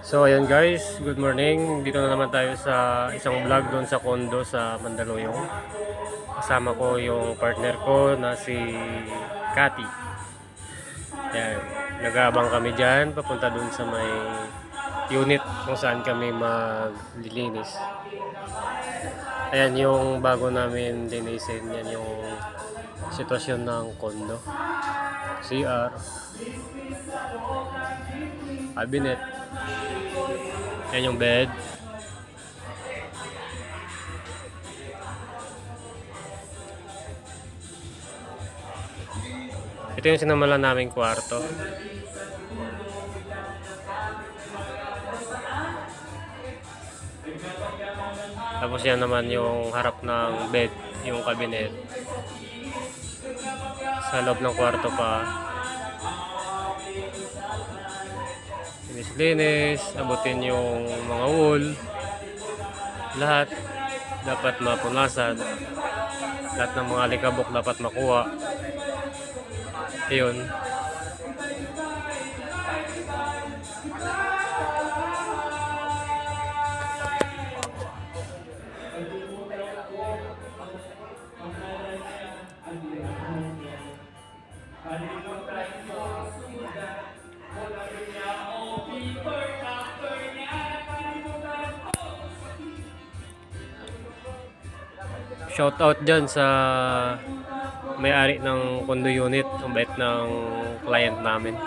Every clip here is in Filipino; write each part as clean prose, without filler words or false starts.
So ayan guys, good morning. Dito na naman tayo sa isang vlog doon sa condo sa Mandaluyong. Kasama ko yung partner ko na si Cathy. Ayan, nag-aabang kami dyan, papunta doon sa may unit kung saan kami maglilinis. Ayan yung bago namin linisin, yan yung sitwasyon ng condo. CR, cabinet, yan yung bed. Ito yung sinamalan naming kwarto. Tapos yan naman yung harap ng bed, yung cabinet. Sa loob ng kwarto pa. Linis, abutin yung mga wool. Lahat dapat mapunasan. Lahat ng mga alikabok dapat makuha. Ayun. Shout out dyan sa may-ari ng condo unit, ang bait ng client namin.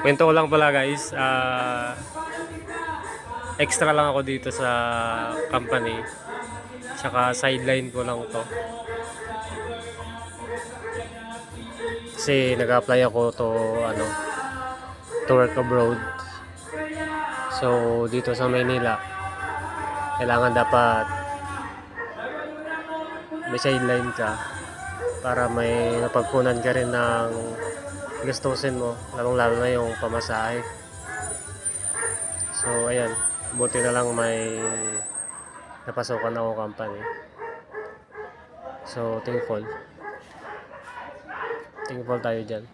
Kwento ko lang pala guys, extra lang ako dito sa company, tsaka sideline ko lang to kasi nag-apply ako to work abroad. So dito sa Maynila kailangan dapat may sideline ka para may mapagkunan ka rin ng gastusin mo, lalong-lalo na yung pamasahe. So ayan, buti na lang may napasukan ako company. So thankful tayo dyan.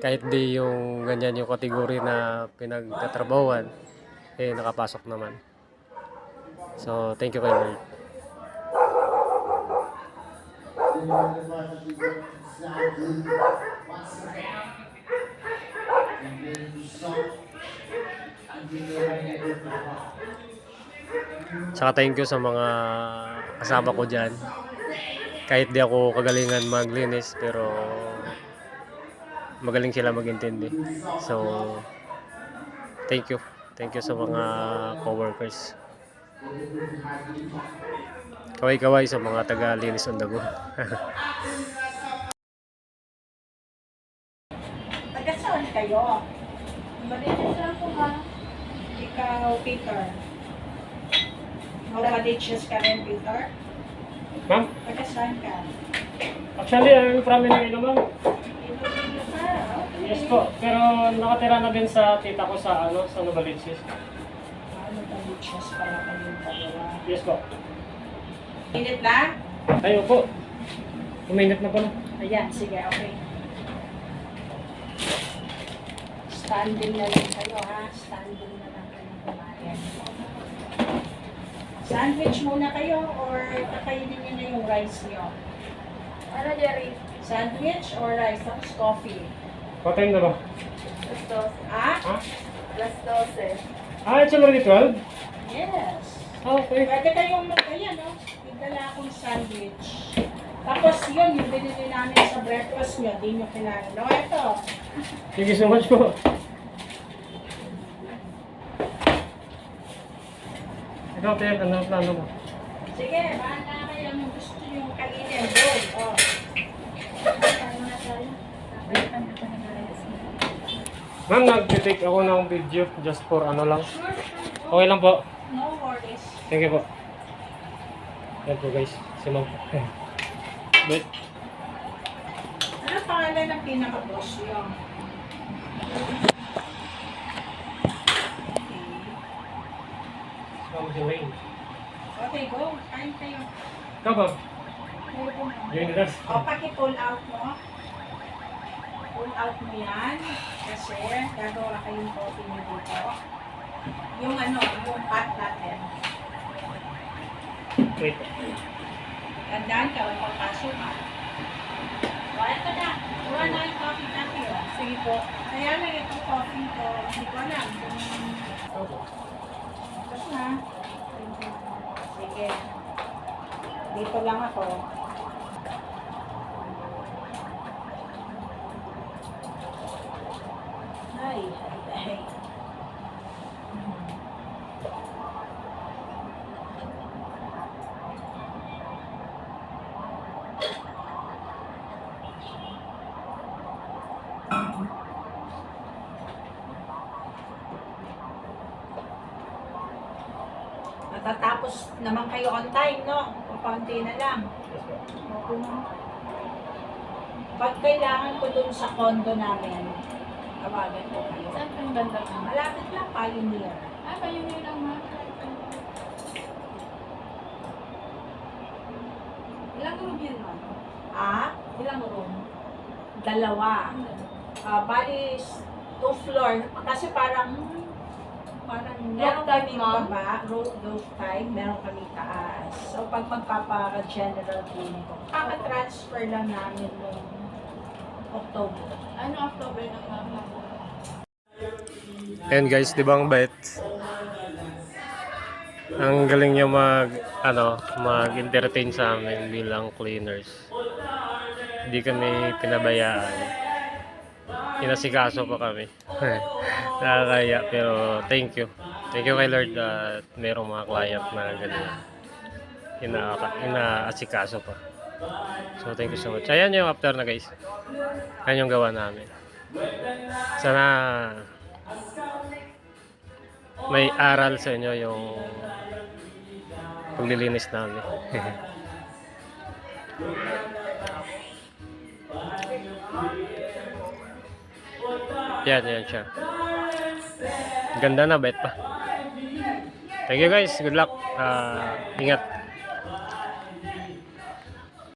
Kahit di yung ganyan yung kategory na pinagtatrabahuan, eh nakapasok naman. So thank you kay Lord. Saka thank you sa mga kasama ko dyan. Kahit di ako kagalingan maglinis, pero magaling sila magintindi. So thank you sa mga coworkers. Kaway-kaway sa mga taga-linis on the go. Taga-saan kayo? Malinis lang po ha. Ikaw, Peter. Malinis ka rin, Peter? Ma'am? Taga-saan ka? Actually, I'm from Iloilo, ma'am. Iloilo ka? Okay. Yes po, pero nakatira na din sa tita ko sa Novaliches. Malinis pala kayong dalawa. Yes po. Minute na? Tayo po. Uminit na pala. Ayan, sige, okay. Standing na lang kayo ha. Standing na lang kayo kumain. Sandwich muna kayo or kakainin niyo na yung rice niyo? Ano, Jerry? Sandwich or rice? Tapos coffee? What time na ba? Alas 12. Ah? Ha? Alas 12. It's already 12? Yes. Okay. Pwede kayong ayan no? Bigdala akong sandwich. Tapos yun, yung binili namin sa breakfast niyo, di nyo kinain. No, ito. Thank you so much po. Ikaw, Ted, ano ang plano mo? Sige, bahala kayo yung gusto nyo kainin. Go. Oh. Ma'am, nag-take ako ng video just for ano lang. Okay lang po. No worries. Thank you po. Yan po guys. Si Ma'am. Bet. Ano pangalan ng pinaka-boss yung? Ma'am si Wayne. Okay, go. Kain kayo. Ikaw ba? Join us. O, paki-pull out mo. Pull out mo yan. Kasi gagawa kayong coffee nyo dito. Yung ano, yung pot natin. Wait. Tandaan ka, huwag pagpasok ha. O, eto na. Kuha na yung coffee natin. O. Sige po. Kaya lang itong coffee ko, hindi ko alam kung... Tapos na. Sige. Dito lang ako. Ay, ay. Matatapos naman kayo on time, no? Papaunti na lang. Opo. Pag kailangan ko dun sa condo namin, tawagan ko kayo. Saan po yung banda mo? Malapit lang, Pioneer. Ah, pa yun lang ma. Ilang room yun ma? Ah, Ilang room? dalawa. Bali, 2 floor. Kasi parang meron Rooftop, kami ma'am? baba, rooftop, meron kami taas. So, pag magpapa-general clinic, kaka-transfer lang namin noong October. Ano October ng mama? And guys, di ba ang bait? Ang galing niya mag-entertain sa amin bilang cleaners. Hindi kami pinabayaan. Inasikaso pa kami. Nakakaya, pero thank you. Thank you kay Lord at merong mga client na ganyan. Inaasikaso pa. So thank you so much. Ayan yung after na guys. Ayan yung gawa namin. Sana may aral sa inyo yung paglilinis namin. Yan siya. Ganda na, bet pa. Thank you guys. Good luck. Ingat.